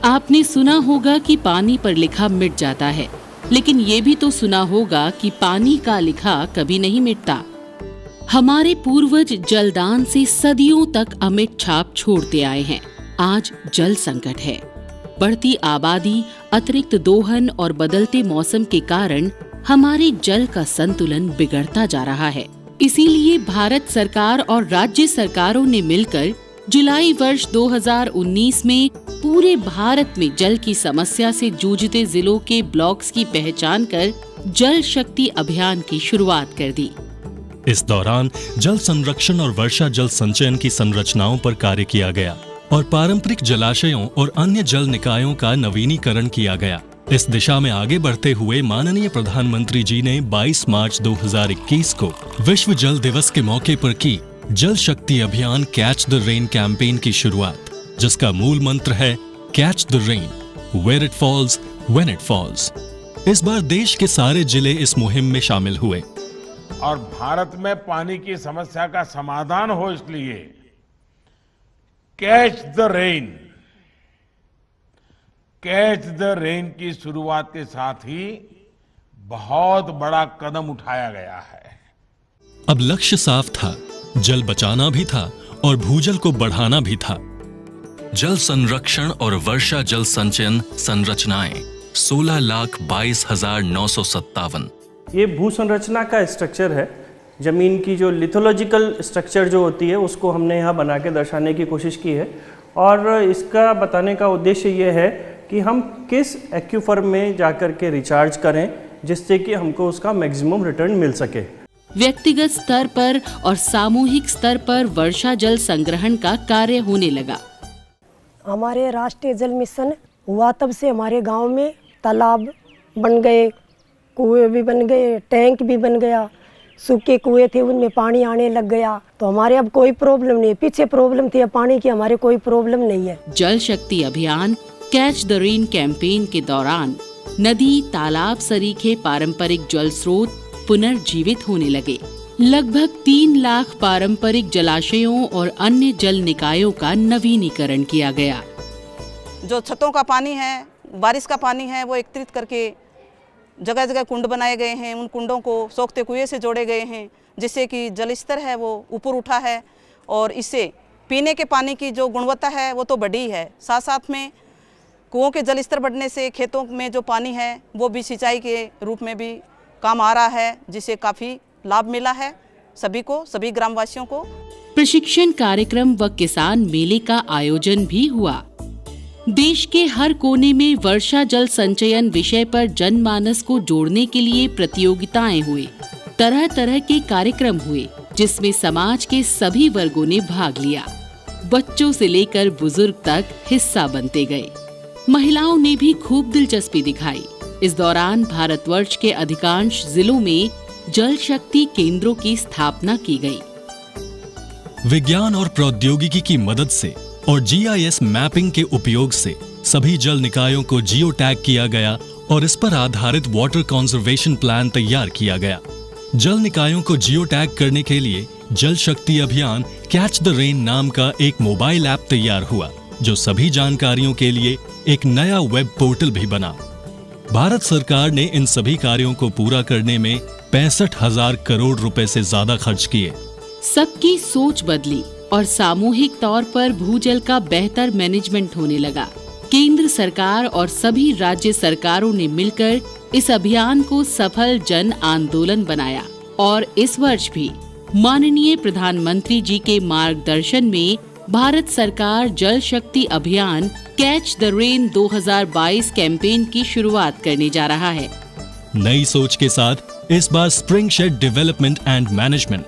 आपने सुना होगा कि पानी पर लिखा मिट जाता है, लेकिन ये भी तो सुना होगा कि पानी का लिखा कभी नहीं मिटता। हमारे पूर्वज जलदान से सदियों तक अमिट छाप छोड़ते आए हैं। आज जल संकट है। बढ़ती आबादी, अतिरिक्त दोहन और बदलते मौसम के कारण हमारे जल का संतुलन बिगड़ता जा रहा है। इसीलिए भारत सरकार और राज्य सरकारों ने मिलकर जुलाई वर्ष 2019 में पूरे भारत में जल की समस्या से जूझते जिलों के ब्लॉक्स की पहचान कर जल शक्ति अभियान की शुरुआत कर दी। इस दौरान जल संरक्षण और वर्षा जल संचयन की संरचनाओं पर कार्य किया गया और पारंपरिक जलाशयों और अन्य जल निकायों का नवीनीकरण किया गया। इस दिशा में आगे बढ़ते हुए माननीय प्रधानमंत्री जी ने 22 मार्च 2021 को विश्व जल दिवस के मौके पर की जल शक्ति अभियान कैच द रेन कैंपेन की शुरुआत, जिसका मूल मंत्र है catch the rain, where it falls, when it falls. इस बार देश के सारे जिले इस मुहिम में शामिल हुए और भारत में पानी की समस्या का समाधान हो, इसलिए catch the rain, catch the rain की शुरुआत के साथ ही बहुत बड़ा कदम उठाया गया है। अब लक्ष्य साफ था, जल बचाना भी था और भूजल को बढ़ाना भी था। जल संरक्षण और वर्षा जल संचयन संरचनाएं 16,22,957। ये भू संरचना का स्ट्रक्चर है। जमीन की जो लिथोलॉजिकल स्ट्रक्चर जो होती है उसको हमने यहाँ बना के दर्शाने की कोशिश की है और इसका बताने का उद्देश्य ये है कि हम किस एक्यूफर में जाकर के रिचार्ज करें जिससे कि हमको उसका मैक्सिमम रिटर्न मिल सके। व्यक्तिगत स्तर पर और सामूहिक स्तर पर वर्षा जल संग्रहण का कार्य होने लगा। हमारे राष्ट्रीय जल मिशन हुआ तब से हमारे गांव में तालाब बन गए, कुएं भी बन गए, टैंक भी बन गया। सूखे कुएं थे उनमें पानी आने लग गया, तो हमारे अब कोई प्रॉब्लम नहीं है। पीछे प्रॉब्लम थी, अब पानी की हमारे कोई प्रॉब्लम नहीं है। जल शक्ति अभियान कैच द रेन कैंपेन के दौरान नदी, तालाब सरीखे पारंपरिक जल स्रोत पुनर्जीवित होने लगे। लगभग 3 लाख पारंपरिक जलाशयों और अन्य जल निकायों का नवीनीकरण किया गया। जो छतों का पानी है, बारिश का पानी है, वो एकत्रित करके जगह जगह कुंड बनाए गए हैं। उन कुंडों को सोखते कुएं से जोड़े गए हैं, जिससे कि जल स्तर है वो ऊपर उठा है और इससे पीने के पानी की जो गुणवत्ता है वो तो बढ़ी है। साथ साथ में कुओं के जल स्तर बढ़ने से खेतों में जो पानी है वो भी सिंचाई के रूप में भी काम आ रहा है, जिससे काफ़ी लाभ मिला है सभी को, सभी ग्रामवासियों को। प्रशिक्षण कार्यक्रम व किसान मेले का आयोजन भी हुआ। देश के हर कोने में वर्षा जल संचयन विषय पर जनमानस को जोड़ने के लिए प्रतियोगिताएं हुई। तरह तरह के कार्यक्रम हुए, जिसमें समाज के सभी वर्गों ने भाग लिया। बच्चों से लेकर बुजुर्ग तक हिस्सा बनते गए। महिलाओं ने भी खूब दिलचस्पी दिखाई। इस दौरान भारतवर्ष के अधिकांश जिलों में जल शक्ति केंद्रों की स्थापना की गई। विज्ञान और प्रौद्योगिकी की मदद से और GIS मैपिंग के उपयोग से सभी जल निकायों को जियो टैग किया गया और इस पर आधारित वाटर कंजर्वेशन प्लान तैयार किया गया। जल निकायों को जियो टैग करने के लिए जल शक्ति अभियान कैच द रेन नाम का एक मोबाइल ऐप तैयार हुआ, जो सभी जानकारियों के लिए एक नया वेब पोर्टल भी बना। भारत सरकार ने इन सभी कार्यों को पूरा करने में 65,000 करोड़ रुपए से ज्यादा खर्च किए। सबकी सोच बदली और सामूहिक तौर पर भूजल का बेहतर मैनेजमेंट होने लगा। केंद्र सरकार और सभी राज्य सरकारों ने मिलकर इस अभियान को सफल जन आंदोलन बनाया और इस वर्ष भी माननीय प्रधानमंत्री जी के मार्गदर्शन में भारत सरकार जल शक्ति अभियान कैच द रेन 2022 कैंपेन की शुरुआत करने जा रहा है। नई सोच के साथ इस बार spring shed development and management,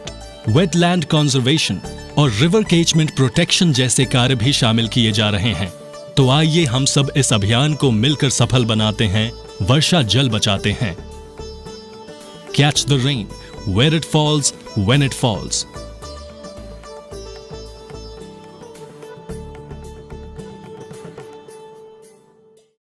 wetland conservation और रिवर कैचमेंट प्रोटेक्शन जैसे कार्य भी शामिल किए जा रहे हैं। तो आइए हम सब इस अभियान को मिलकर सफल बनाते हैं, वर्षा जल बचाते हैं। Catch the rain, where it falls, when it false.